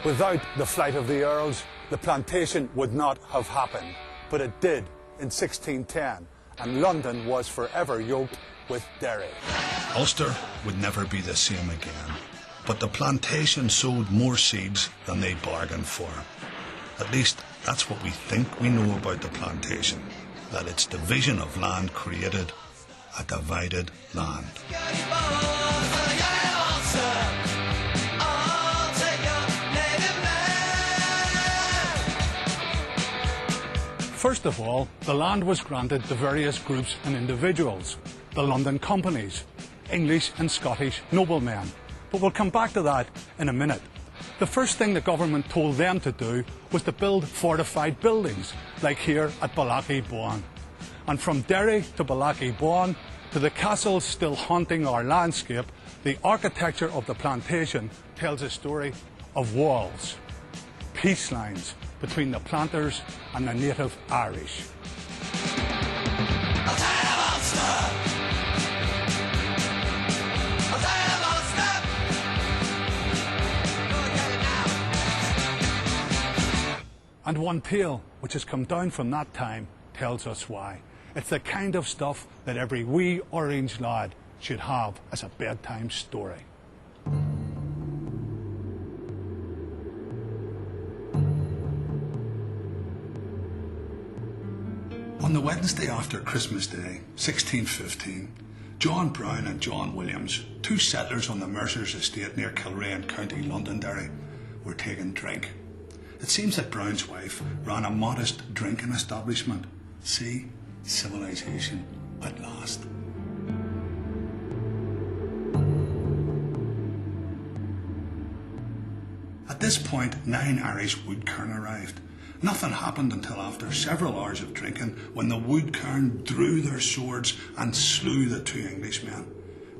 Without the flight of the Earls, the plantation would not have happened, but it did in 1610, and London was forever yoked with Derry. Ulster would never be the same again, but the plantation sowed more seeds than they bargained for. At least that's what we think we know about the plantation, that its division of land created a divided land. First of all, the land was granted to various groups and individuals, the London companies, English and Scottish noblemen. But we'll come back to that in a minute. The first thing the government told them to do was to build fortified buildings, like here at Ballachy Boan. And from Derry to Ballachy Boan, to the castles still haunting our landscape, the architecture of the plantation tells a story of walls, peace lines between the planters and the native Irish. And one tale which has come down from that time tells us why. It's the kind of stuff that every wee orange lad should have as a bedtime story. On the Wednesday after Christmas Day, 1615, John Brown and John Williams, two settlers on the Mercer's estate near Kilrain, County Londonderry, were taking drink. It seems that Brown's wife ran a modest drinking establishment. See, civilization at last. At this point, 9 Irish woodkern arrived. Nothing happened until after several hours of drinking, when the woodkern drew their swords and slew the 2 Englishmen.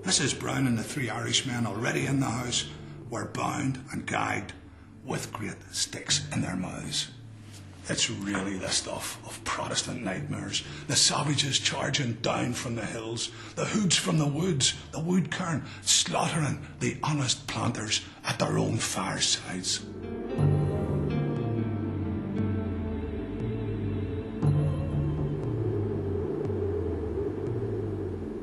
Mrs. Brown and the 3 Irishmen, already in the house, were bound and gagged with great sticks in their mouths. It's really the stuff of Protestant nightmares. The savages charging down from the hills, the hoods from the woods, the woodkern slaughtering the honest planters at their own firesides.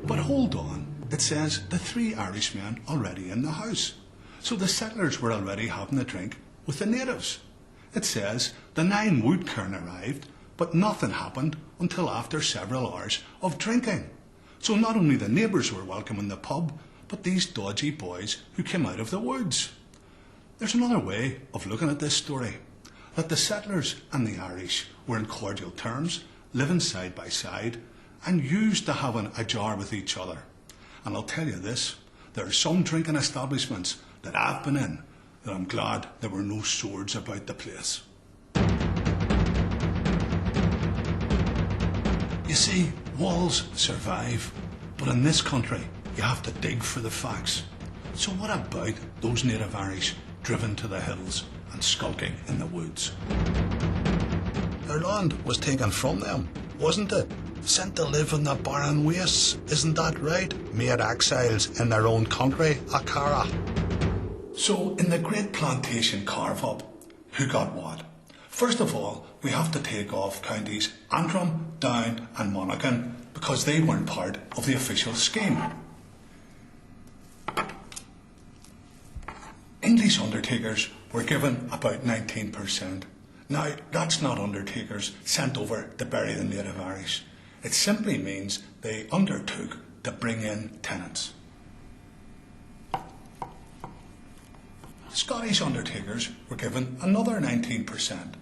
But hold on, it says the 3 Irishmen already in the house. So the settlers were already having a drink with the natives. It says the 9 woodkern arrived, but nothing happened until after several hours of drinking. So not only the neighbours were welcome in the pub, but these dodgy boys who came out of the woods. There's another way of looking at this story, that the settlers and the Irish were in cordial terms, living side by side, and used to having a jar with each other. And I'll tell you this, there are some drinking establishments that I've been in that I'm glad there were no swords about the place. You see, walls survive, but in this country you have to dig for the facts. So what about those native Irish driven to the hills and skulking in the woods? Their land was taken from them, wasn't it? Sent to live in the barren wastes, isn't that right? Made exiles in their own country, Akara. So, in the great plantation carve-up, who got what? First of all, we have to take off counties Antrim, Down and Monaghan because they weren't part of the official scheme. English undertakers were given about 19%. Now, that's not undertakers sent over to bury the native Irish. It simply means they undertook to bring in tenants. Scottish undertakers were given another 19%.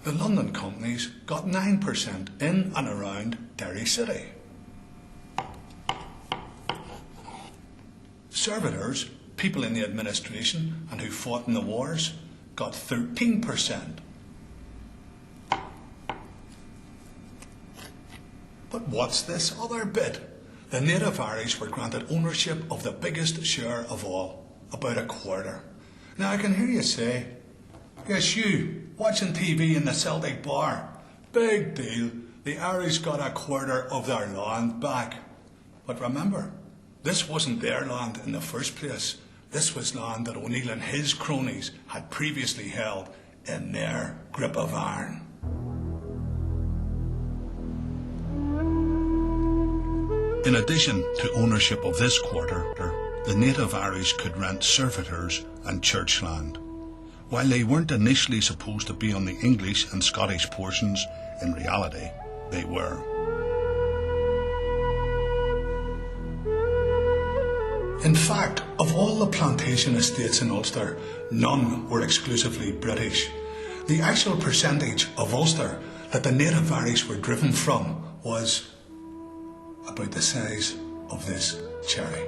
The London companies got 9% in and around Derry City. Servitors, people in the administration and who fought in the wars, got 13%. But what's this other bit? The native Irish were granted ownership of the biggest share of all, about a quarter. Now I can hear you say, yes, you, watching TV in the Celtic bar, big deal, the Irish got a quarter of their land back. But remember, this wasn't their land in the first place. This was land that O'Neill and his cronies had previously held in their grip of iron. In addition to ownership of this quarter, the native Irish could rent servitors and church land. While they weren't initially supposed to be on the English and Scottish portions, in reality, they were. In fact, of all the plantation estates in Ulster, none were exclusively British. The actual percentage of Ulster that the native Irish were driven from was about the size of this cherry.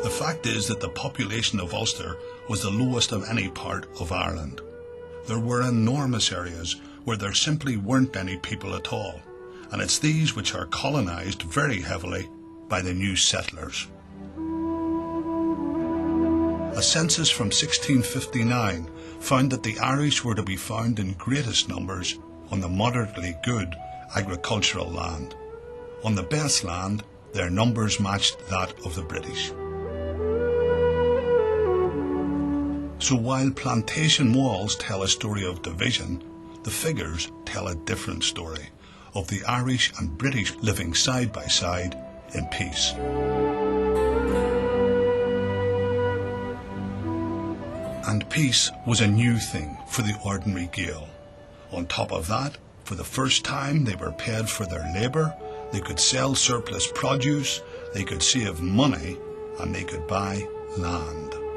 The fact is that the population of Ulster was the lowest of any part of Ireland. There were enormous areas where there simply weren't any people at all, and it's these which are colonised very heavily by the new settlers. A census from 1659 found that the Irish were to be found in greatest numbers on the moderately good agricultural land. On the best land, their numbers matched that of the British. So while plantation walls tell a story of division, the figures tell a different story of the Irish and British living side by side in peace. And peace was a new thing for the ordinary Gael. On top of that, for the first time they were paid for their labour, they could sell surplus produce, they could save money, and they could buy land.